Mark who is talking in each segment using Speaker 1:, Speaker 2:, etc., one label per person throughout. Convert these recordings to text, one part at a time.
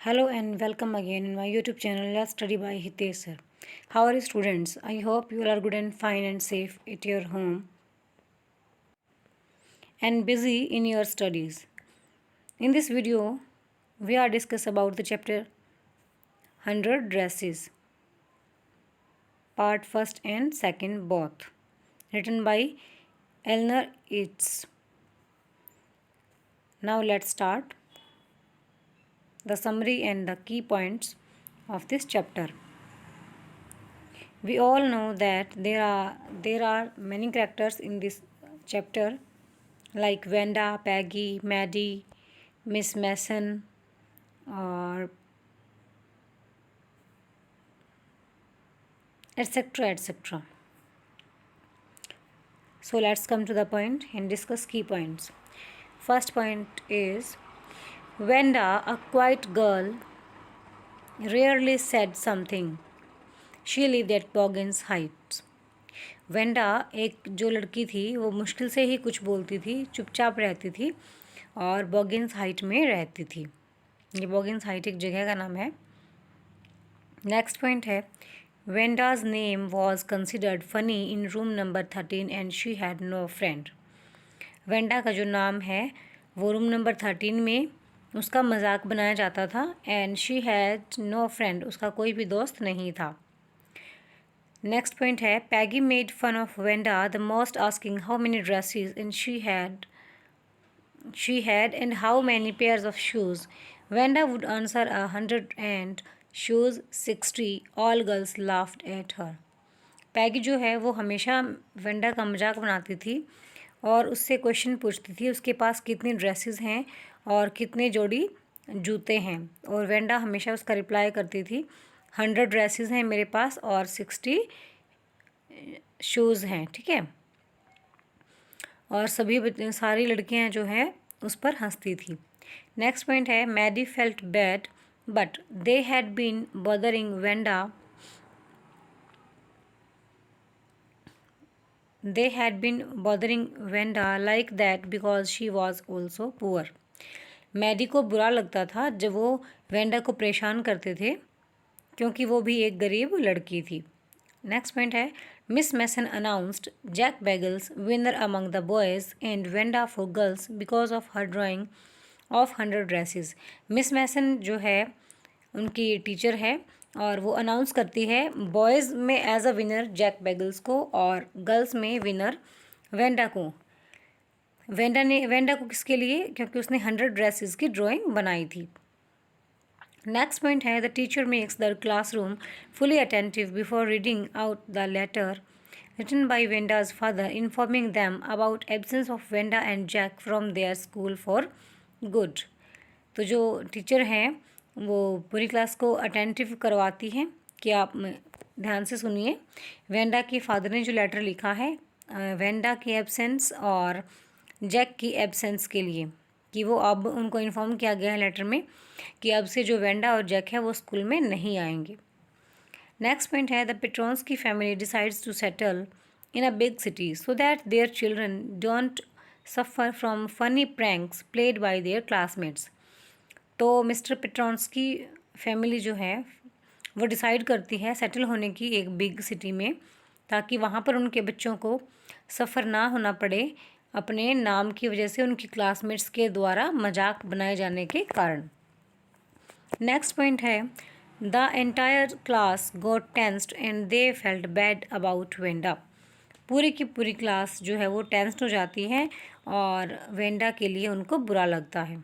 Speaker 1: Hello and welcome again in my YouTube channel Let's Study by Hitesh sir. How are you students? I hope you all are good and fine and safe at your home and busy in your studies. In this video, we are discuss about the chapter 100 dresses, part first and second both, written by Eleanor Eads. Now let's start the summary and the key points of this chapter. We all know that there are many characters in this chapter like Wanda, Peggy, Maddie, Miss Mason, or etc. etc. So let's come to the point and discuss key points. First point is Wanda, a quiet girl, rarely said something. She lived at Boggins Heights. Wanda एक जो लड़की थी वो मुश्किल से ही कुछ बोलती थी, चुपचाप रहती थी और बॉगिन्स हाइट में रहती थी। ये बॉगिन्स हाइट एक जगह का नाम है। नेक्स्ट पॉइंट है Wanda's name was considered funny in room number 13 and she had no friend. Wanda का जो नाम है वो रूम नंबर 13 में उसका मजाक बनाया जाता था and she had no friend, उसका कोई भी दोस्त नहीं था। नेक्स्ट पॉइंट है Peggy made fun of Wanda the most asking how many dresses and she had and how many pairs of shoes. Wanda would answer 100 and shoes 60। All girls laughed at her. Peggy जो है वो हमेशा Wanda का मजाक बनाती थी और उससे क्वेश्चन पूछती थी उसके पास कितनी ड्रेसेस हैं और कितने जोड़ी जूते हैं, और वेंडा हमेशा उसका रिप्लाई करती थी 100 ड्रेसेस हैं मेरे पास और 60 शूज़ हैं। ठीक है, और सारी लड़कियां जो हैं उस पर हंसती थी। नेक्स्ट पॉइंट है Maddie felt bad but they had been bothering Wanda like that because she was also poor. Maddie को बुरा लगता था जब वो वेंडा को परेशान करते थे क्योंकि वो भी एक गरीब लड़की थी। नेक्स्ट पॉइंट है Miss Mason announced Jack Beggles winner among the boys and Wanda for girls because of her drawing of 100 dresses. Miss Mason जो है उनकी टीचर है और वो अनाउंस करती है बॉयज़ में as a winner Jack Beggles को और गर्ल्स में विनर वेंडा को। वेंडा को किसके लिए? क्योंकि उसने 100 ड्रेसेस की ड्राइंग बनाई थी। नेक्स्ट पॉइंट है the teacher makes the classroom fully attentive before reading out the letter written by Wanda's father informing them about absence of Wanda and Jack from their school for good. तो जो teacher हैं वो पूरी class को attentive करवाती हैं कि आप ध्यान से सुनिए। वेंडा के फादर ने जो लेटर लिखा है वेंडा की एब्सेंस और जैक की एब्सेंस के लिए, कि वो अब उनको इन्फॉर्म किया गया है लेटर में कि अब से जो वेंडा और जैक है वो स्कूल में नहीं आएंगे। नेक्स्ट पॉइंट है द पेट्रॉन्स की family decides to settle in a big city so that their children don't suffer from funny pranks played by their classmates. तो मिस्टर पेट्रॉन्स की फैमिली जो है वो डिसाइड करती है सेटल होने की एक बिग सिटी में, ताकि वहाँ पर उनके बच्चों को सफ़र ना होना पड़े अपने नाम की वजह से उनकी क्लासमेट्स के द्वारा मजाक बनाए जाने के कारण। नेक्स्ट पॉइंट है the entire class got tensed and they felt bad about Wanda. पूरी की पूरी क्लास जो है वो टेंस्ड हो जाती है और वेंडा के लिए उनको बुरा लगता है।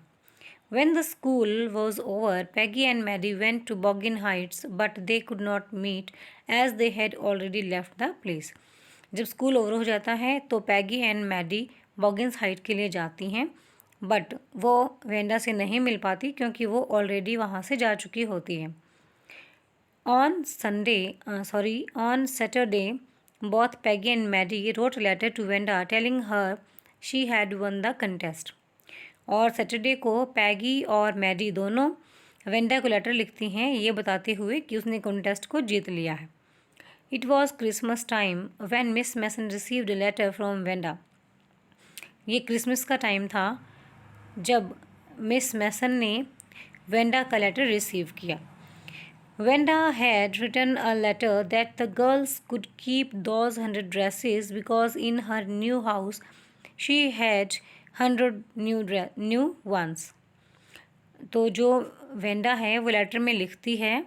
Speaker 1: When the school was over, Peggy and Maddie went to Boggin Heights, but they could not meet as they had already left the place. जब स्कूल ओवर हो जाता है तो पैगी एंड मैडी बॉगिन्स हाइट के लिए जाती हैं, बट वो वेंडा से नहीं मिल पाती क्योंकि वो ऑलरेडी वहाँ से जा चुकी होती है। On Saturday both Peggy and Maddie wrote a letter to Wenda telling her she had won the contest. और सैटरडे को पैगी और मैडी दोनों वेंडा को लेटर लिखती हैं ये बताते हुए कि उसने कॉन्टेस्ट को जीत लिया है। It was Christmas time when Miss Mason received a letter from Wanda. ये क्रिसमस का टाइम था जब मिस मैसन ने वेंडा का लेटर रिसीव किया। Wanda had written a letter that the girls could keep those 100 dresses because in her new house she had 100 new ones. तो जो Wanda है वो लेटर में लिखती है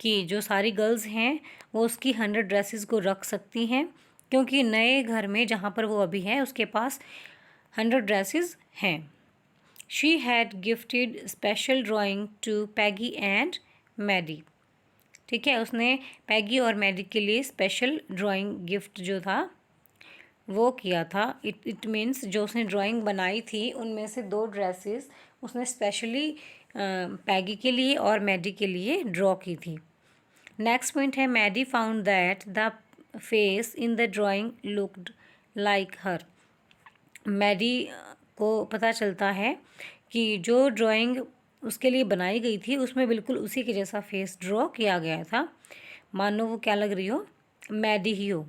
Speaker 1: कि जो सारी गर्ल्स हैं वो उसकी 100 ड्रेसेस को रख सकती हैं, क्योंकि नए घर में जहाँ पर वो अभी है उसके पास 100 ड्रेसेस हैं। She had gifted special drawing to Peggy and Maddie. ठीक है, उसने पैगी और मैडी के लिए स्पेशल ड्राइंग गिफ्ट जो था वो किया था। इट मीन्स जो उसने ड्राइंग बनाई थी उनमें से 2 ड्रेसेस उसने स्पेशली पैगी के लिए और मैडी के लिए ड्रॉ की थी। नेक्स्ट पॉइंट है Maddie found that the face in the drawing looked like her. Maddie को पता चलता है कि जो ड्राइंग उसके लिए बनाई गई थी उसमें बिल्कुल उसी के जैसा फेस ड्रॉ किया गया था, मानो वो क्या लग रही हो, मैडी ही हो।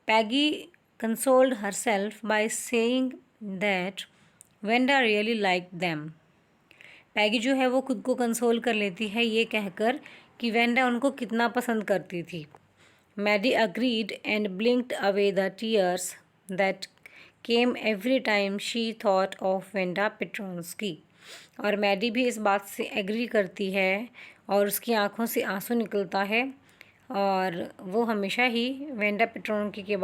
Speaker 1: Peggy consoled herself by saying that Wanda really like them. Peggy जो है वो खुद को कंसोल कर लेती है ये कहकर कि वेंडा उनको कितना पसंद करती थी। Maddie agreed and blinked away the tears that came every time she thought of Wanda Petronski. और मैडी भी इस बात से एग्री करती है और उसकी आंखों से आंसू निकलता है और वो हमेशा ही वेंडा पेट्रोन्स्की के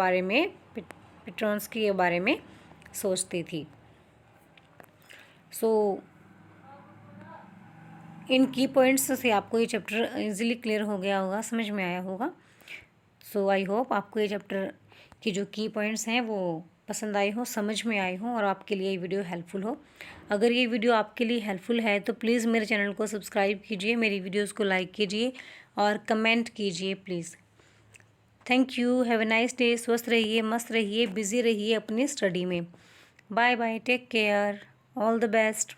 Speaker 1: बारे में सोचती थी। सो इन की पॉइंट्स से आपको ये चैप्टर इजीली क्लियर हो गया होगा, समझ में आया होगा। सो आई होप आपको ये चैप्टर की जो की पॉइंट्स हैं वो पसंद आए हो, समझ में आए हो और आपके लिए ये वीडियो हेल्पफुल हो। अगर ये वीडियो आपके लिए हेल्पफुल है तो प्लीज़ मेरे चैनल को सब्सक्राइब कीजिए, मेरी वीडियोज़ को लाइक कीजिए और कमेंट कीजिए please. Thank you, have a nice day. स्वस्थ रहिए, मस्त रहिए, बिज़ी रहिए अपनी स्टडी में। Bye bye, take care, all the best.